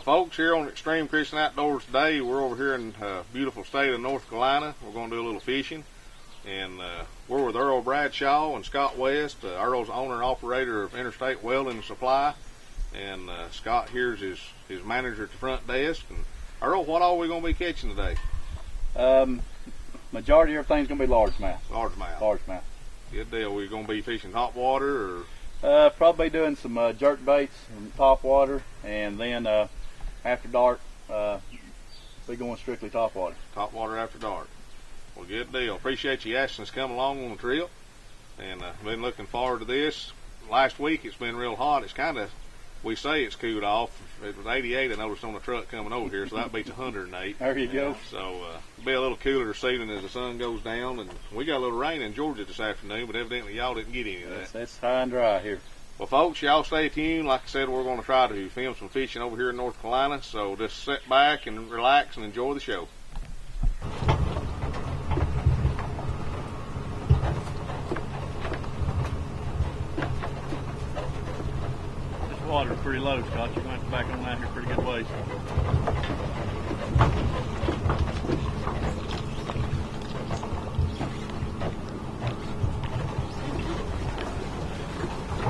Folks, here on Extreme Christian Outdoors today, we're over here in beautiful state of North Carolina. We're going to do a little fishing, and we're with Earl Bradshaw and Scott West. Earl's the owner and operator of Interstate Welding and Supply, and Scott here's his manager at the front desk. And Earl, what all are we going to be catching today? Majority of everything's going to be largemouth. Largemouth. Largemouth. Good deal. We're going to be fishing top water, or probably doing some jerk baits in top water, and then after dark, we're going strictly top water. Top water after dark. Well, good deal. Appreciate you asking us to come along on the trip, and been looking forward to this. Last week it's been real hot. It's kind of, we say it's cooled off. It was 88, I noticed on the truck coming over here, so that beats 108. There you go. So it'll be a little cooler this evening as the sun goes down, and we got a little rain in Georgia this afternoon, but evidently y'all didn't get any of that. It's high and dry here. Well, folks, y'all stay tuned. Like I said, we're going to try to film some fishing over here in North Carolina, so just sit back and relax and enjoy the show. Water's pretty low, Scott. You're going to have to back on that here pretty good ways.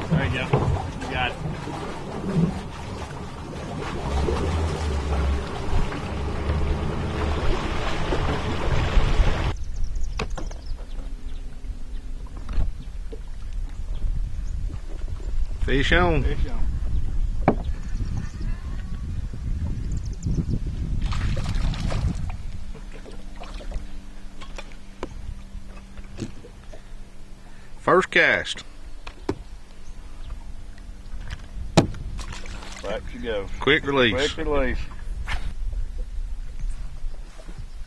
There you go. You got it. Fish on. Fish on. First cast. Back you go. Quick release. Quick release.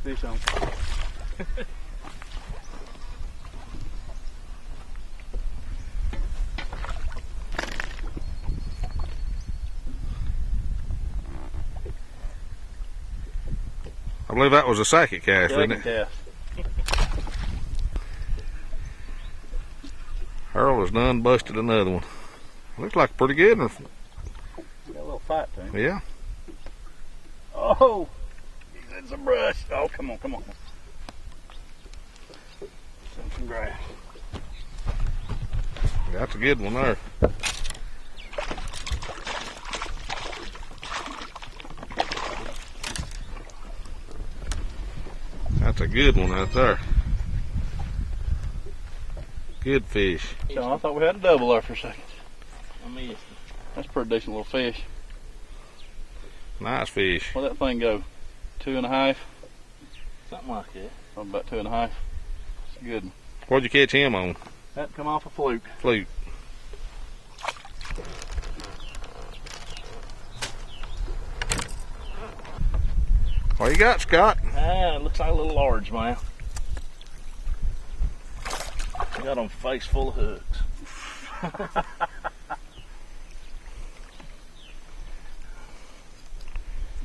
Fish on. I believe that was a second cast, wasn't it? Cast. Earl has done busted another one. Looks like a pretty good one. Got a little fight to him. Yeah. Oh, he's in some brush. Oh, come on, come on. Some grass. That's a good one there. That's a good one right there. Good fish. So I thought we had a double there for a second. I missed it. That's a pretty decent little fish. Nice fish. What'd that thing go? 2.5? Something like that. Oh, about 2.5. It's a good one. What'd you catch him on? That come off a fluke. Fluke. What you got, Scott? It looks like a little largemouth. Got them face full of hooks.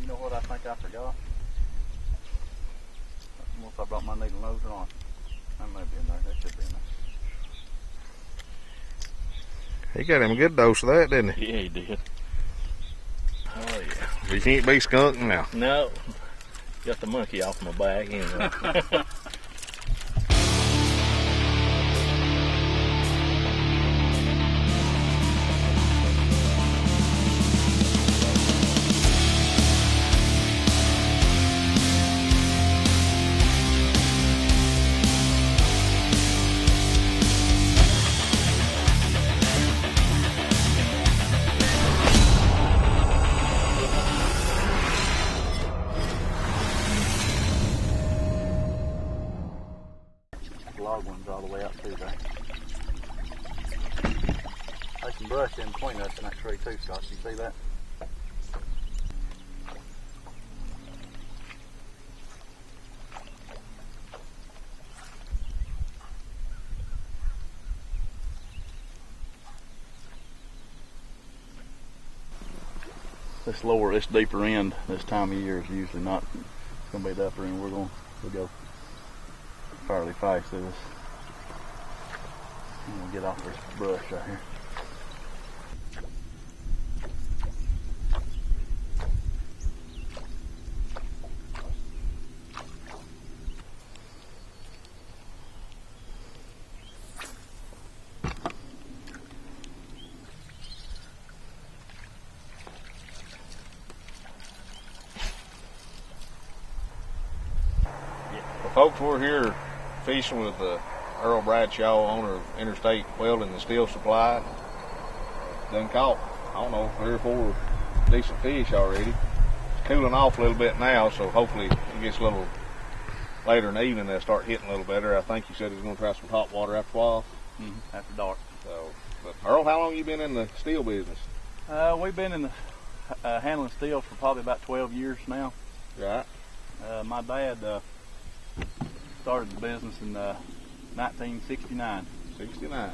You know what I think I forgot? I don't know if I brought my needle nose or not. That may be in there. That should be in there. He got him a good dose of that, didn't he? Yeah, he did. Oh, yeah. He can't be skunking now. No. Got the monkey off my back anyway. Log ones all the way out through there. There's some brush in between us and that tree too, Scott. You see that? This deeper end this time of year is usually not. It's gonna be the upper end. We'll go fairly fast through this. And we'll get off this brush right here. Folks, we're here fishing with Earl Bradshaw, owner of Interstate Welding and Steel Supply. Done caught, I don't know, 3 or 4 decent fish already. It's cooling off a little bit now, so hopefully it gets a little later in the evening they'll start hitting a little better. I think you said he was going to try some top water after a while. After dark. So, but Earl, how long you been in the steel business? We've been in the handling steel for probably about 12 years now. Right. My dad started the business in 1969. 69.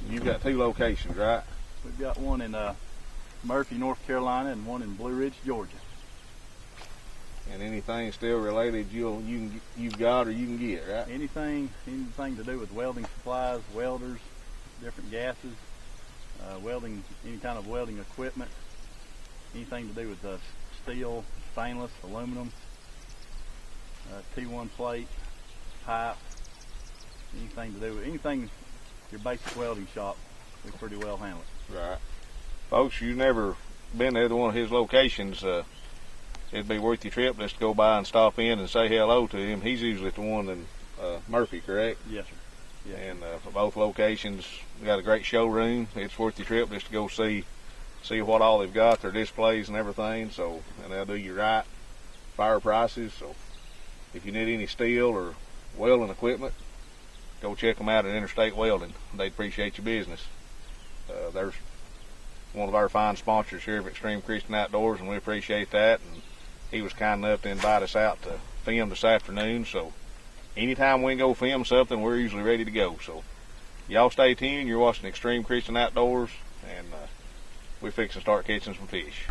You've got 2 locations, right? We've got one in Murphy, North Carolina, and one in Blue Ridge, Georgia. And anything steel related you've got or you can get, right? Anything to do with welding supplies, welders, different gases, welding, any kind of welding equipment, anything to do with steel, stainless, aluminum, T1 plate, pipe, anything to do with anything your basic welding shop, we pretty well handle it. Right. Folks, you've never been to either one of his locations, it'd be worth your trip just to go by and stop in and say hello to him. He's usually at the one in Murphy, correct? Yes, sir. Yes. And for both locations, we got a great showroom. It's worth your trip just to go see what all they've got, their displays and everything. So, and they'll do you right, fair prices. So, if you need any steel or welding equipment, go check them out at Interstate Welding. They'd appreciate your business. There's one of our fine sponsors here of X-treme Christian Outdoors, and we appreciate that. And he was kind enough to invite us out to film this afternoon. So, anytime we can go film something, we're usually ready to go. So, y'all stay tuned. You're watching X-treme Christian Outdoors, and we're fixing to start catching some fish.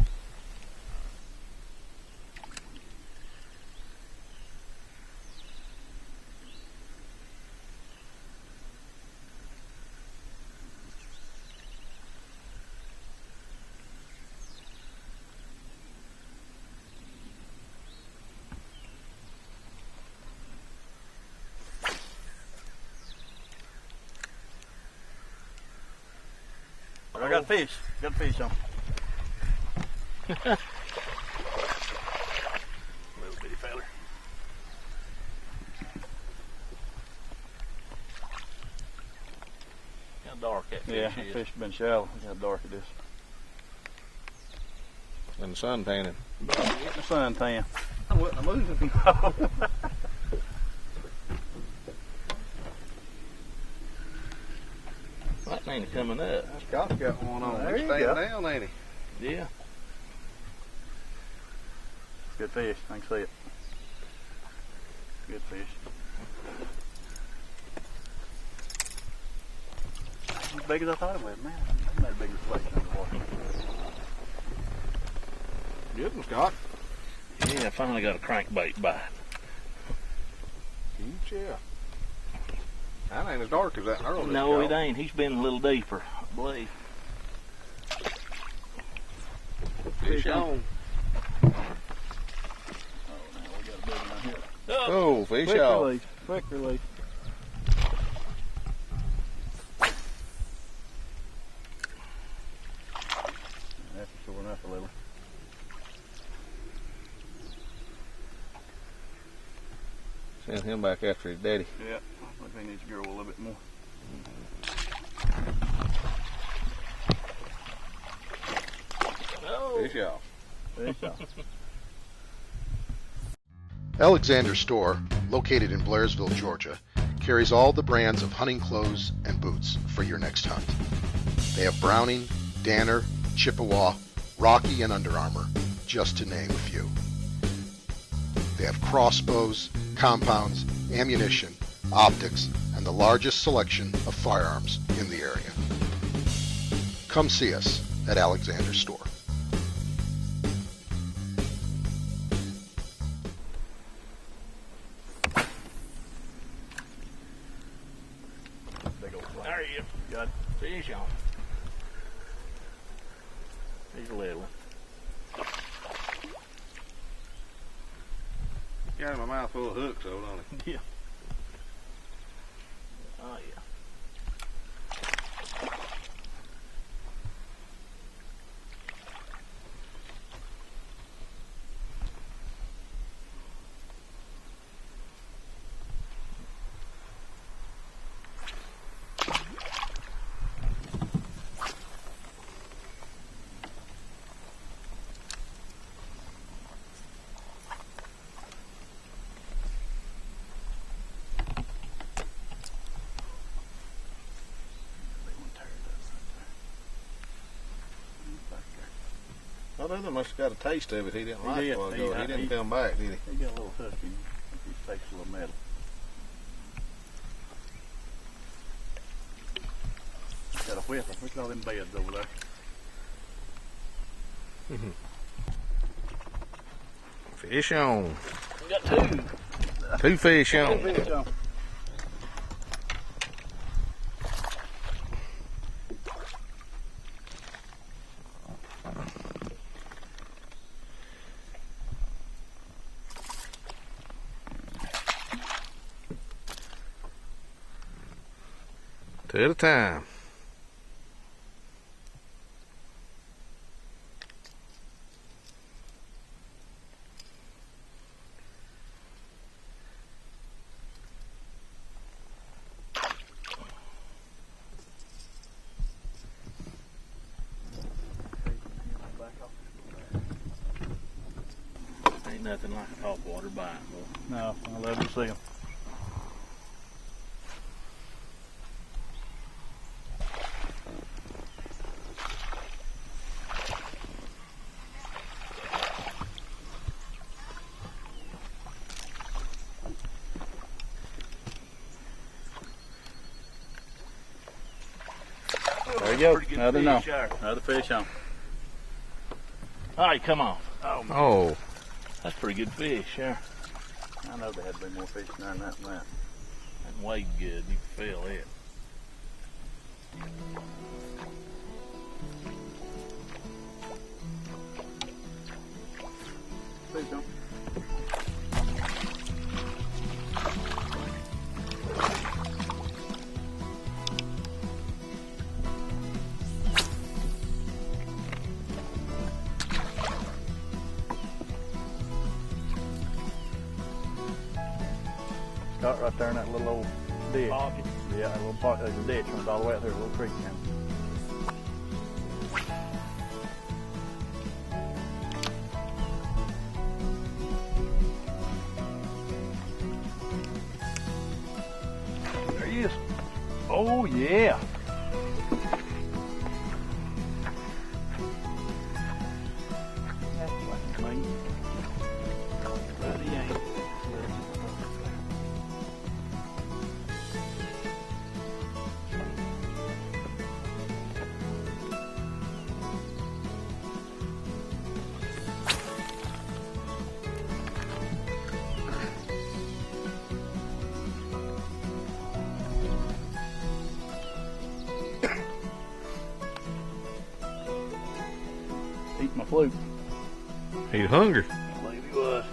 I got a fish. Got a fish on. Little bitty feller. How dark that fish Yeah, is. that fish been shallow. Look how dark it is. And the sun tanning. Get the sun tan. I wasn't losing. That ain't coming up. Scott's got one on. There He's you staying go. down, ain't he? Yeah. Good fish. I can see it. Good fish. As big as I thought it was, man. I made a big reflection in the water. Good one, Scott. Yeah, I finally got a crankbait bite. Huge, yeah. That ain't as dark as that earlier. No, it ain't. He's been a little deeper, I believe. Fish on. Oh, now we got a big one here. Oh, fish Quick off. release. Quick release. That's sure enough a little. Send him back after his daddy. Yeah, I think he needs to grow a little bit more. Oh. Fish off. Fish off. Alexander Store, located in Blairsville, Georgia, carries all the brands of hunting clothes and boots for your next hunt. They have Browning, Danner, Chippewa, Rocky, and Under Armour, just to name a few. They have crossbows, compounds, ammunition, optics, and the largest selection of firearms in the area. Come see us at Alexander Store. Big old fly. There you go. Got it. Fish on. He's a little one. Got my mouth full of hooks, though, don't he? Yeah. Oh, yeah. Well, the other must have got a taste of it. He didn't like it a while ago. He didn't come back, did he? He got a little husky. He takes a little metal. Got a whiff. Look at all them beds over there. Fish on. We got two. Two fish on. Two fish on. Two at a time. Ain't nothing like a topwater bite, boy. No, I love to see them. There you go. Another no. Another fish on. All right, come on. Oh. That's pretty good fish, yeah. I know there had to be more fish than that. That weighed good. You can feel it. Fish on. Got right there in that little old ditch. Pocket. Yeah, that little pocket. There's a ditch runs all the way out there, a little creek now. There he is. Oh yeah. That's like me. But he ain't. Eat my fluke. He's hungry. I believe he was.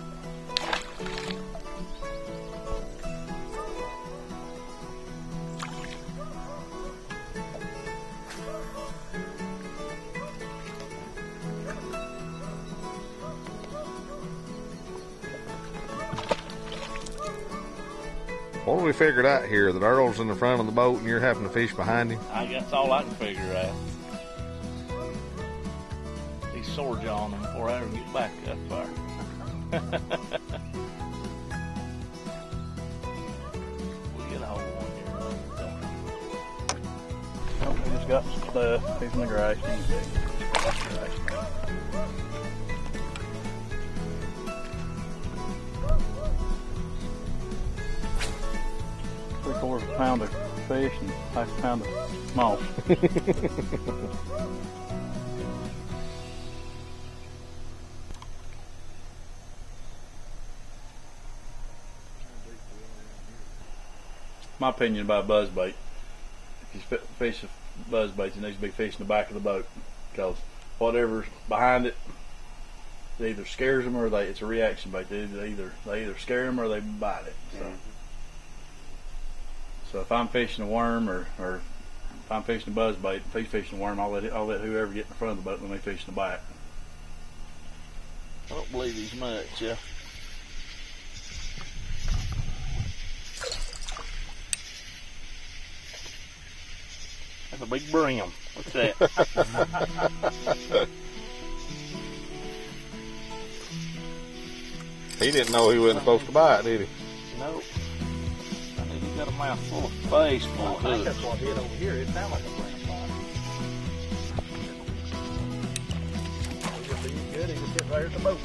What do we figured out here? That Earl's in the front of the boat and you're having to fish behind him? That's all I can figure out. He's sore jawing them before I ever get back that far. We'll get a hold of one here. Oh, we just got some stuff. He's in the grass. Three-quarters of a pound of fish and half a pound of moss. My opinion about buzzbait. If you fish a buzzbait, you need to be fishing the back of the boat, because whatever's behind it, it either scares them or it's a reaction bait. They either scare them or they bite it. So if I'm fishing a worm or if I'm fishing a buzzbait, if he's fishing a worm, I'll let whoever get in front of the boat when they fishing the bite. I don't believe he's much, yeah. That's a big brim. What's that? He didn't know he wasn't supposed to bite, did he? Nope. I think he got a mouthful of face full I think of that's what hit over here. It sounded like a brim bite. Good, he just sits right here at the boat.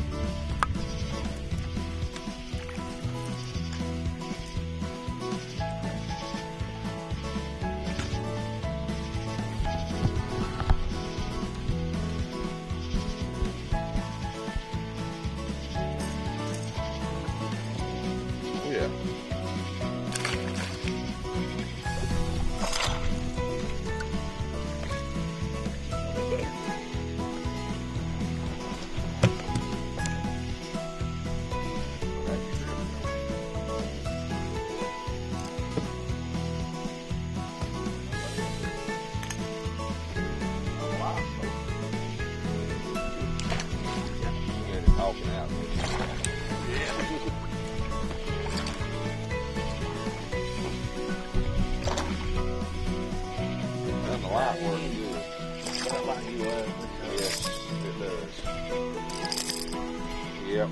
Yeah. Talking out. And the light works good. Yes, it does. Yep.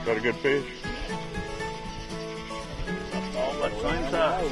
Got a good fish? All about the same size.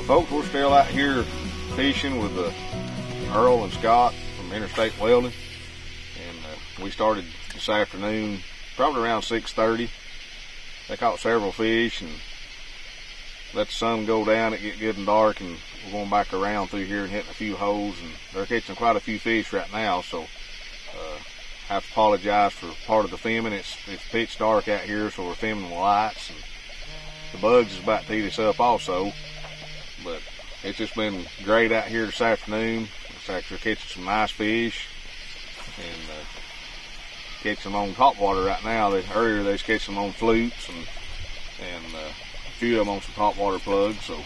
Folks, we're still out here fishing with Earl and Scott from Interstate Welding, and we started this afternoon probably around 6:30. They caught several fish and let the sun go down. It get good and dark, and we're going back around through here and hitting a few holes, and they're catching quite a few fish right now. So have to apologize for part of the filming. It's pitch dark out here, so we're filming the lights, and the bugs is about to eat us up also. But it's just been great out here this afternoon. It's actually catching some nice fish, and catching them on top water right now. Earlier they was catching them on flutes, and a few of them on some top water plugs. So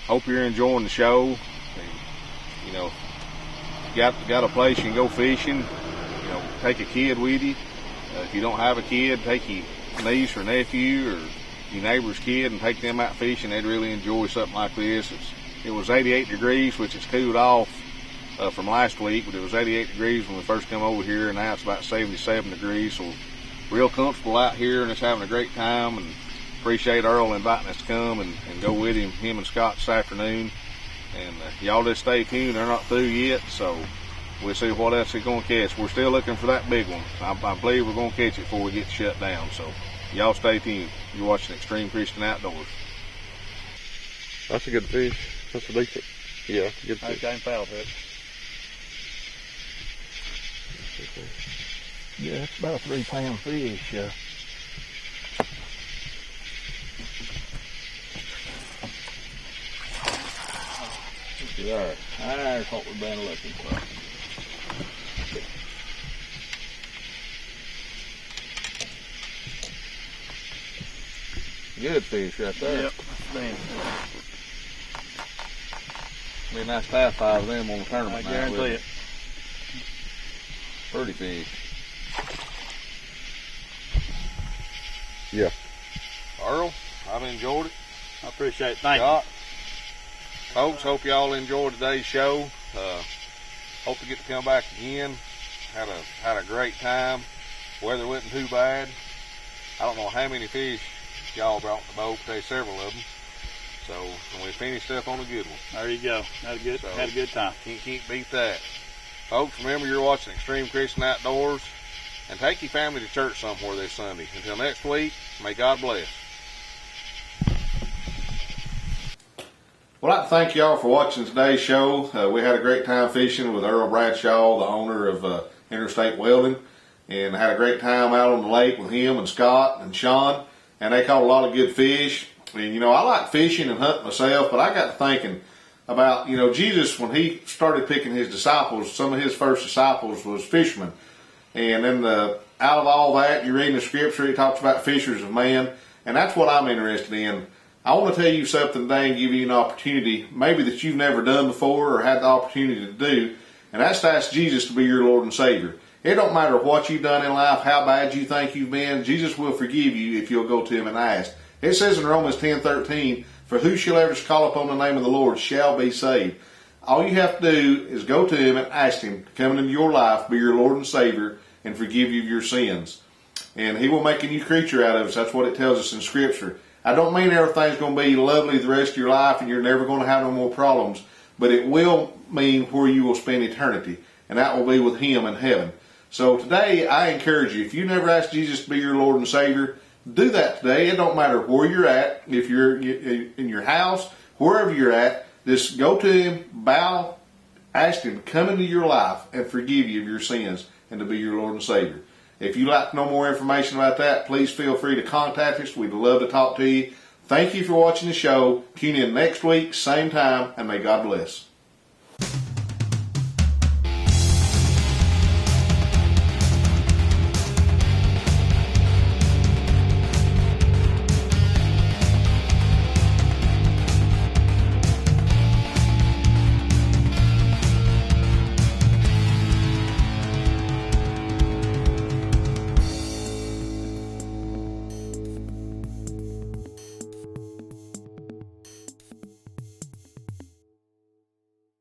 hope you're enjoying the show. And, you know, got a place you can go fishing. You know, take a kid with you. If you don't have a kid, take your niece or nephew or your neighbor's kid and take them out fishing. They'd really enjoy something like this. It was 88 degrees, which has cooled off from last week, but it was 88 degrees when we first come over here, and now it's about 77 degrees. So real comfortable out here, and it's having a great time, and appreciate Earl inviting us to come and go with him and Scott this afternoon. And y'all just stay tuned. They're not through yet, so we'll see what else he's going to catch. We're still looking for that big one. I believe we're going to catch it before we get shut down. So y'all stay tuned. You're watching Extreme Christian Outdoors. That's a good fish. That's a decent. Yeah, good fish. Okay, foul fish. Yeah, it's about a 3-pound fish. There's what we've been looking for. Good fish right there. Yep, man. Be a nice pass five of them on the tournament I night, guarantee wouldn't it. Pretty fish. Yeah. Earl, I've enjoyed it. I appreciate it. Thank Scott, folks, hope y'all enjoyed today's show. Hope to get to come back again. Had a great time. Weather wasn't too bad. I don't know how many fish y'all brought in the boat, but there's several of them. So, and we finished up on a good one. you. There you go. Had a good time. Can't beat that. Folks, remember you're watching Extreme Christian Outdoors, and take your family to church somewhere this Sunday. Until next week, may God bless. Well, I'd like to thank y'all for watching today's show. We had a great time fishing with Earl Bradshaw, the owner of Interstate Welding, and had a great time out on the lake with him and Scott and Sean, and they caught a lot of good fish. And, you know, I like fishing and hunting myself, but I got to thinking, about, Jesus, when he started picking his disciples, some of his first disciples was fishermen. And then out of all that, you read in the scripture, it talks about fishers of men. And that's what I'm interested in. I want to tell you something today and give you an opportunity, maybe that you've never done before or had the opportunity to do, and that's to ask Jesus to be your Lord and Savior. It don't matter what you've done in life, how bad you think you've been, Jesus will forgive you if you'll go to him and ask. It says in Romans 10:13, "For whosoever shall call upon the name of the Lord shall be saved." All you have to do is go to him and ask him to come into your life, be your Lord and Savior, and forgive you of your sins. And he will make a new creature out of us. That's what it tells us in Scripture. I don't mean everything's going to be lovely the rest of your life and you're never going to have no more problems, but it will mean where you will spend eternity, and that will be with him in heaven. So today, I encourage you, if you never asked Jesus to be your Lord and Savior, do that today. It don't matter where you're at. If you're in your house, wherever you're at, just go to him, bow, ask him to come into your life and forgive you of your sins and to be your Lord and Savior. If you'd like to know more information about that, please feel free to contact us. We'd love to talk to you. Thank you for watching the show. Tune in next week, same time, and may God bless.